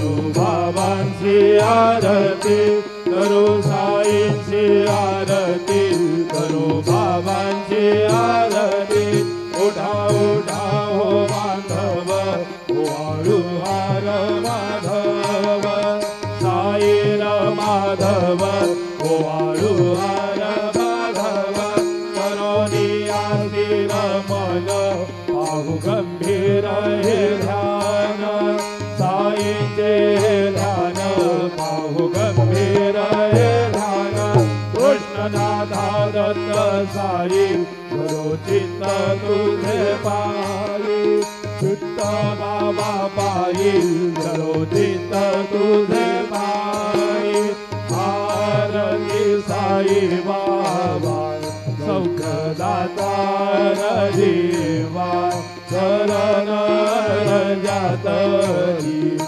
करो बाबांची आरती, करो साईंची आरती, करो बाबांची आरती। उठा उठा हो बांधव, वाळू हार माधव, साईर माधव, वाळू हार माधव। करोनी आस्थिर मन, पाहू गंभीर हे ध्यान, साईंचे ध्यान, पाहू गंभीर हे ध्यान। कृष्णनाथा दत्त साई, करो चित्त तुझे पायी, चित्त बाबा पायी, करो चित्त तुझे पायी। आरती साई बाबा, सौख्यदाता देवा, शरण जातरी।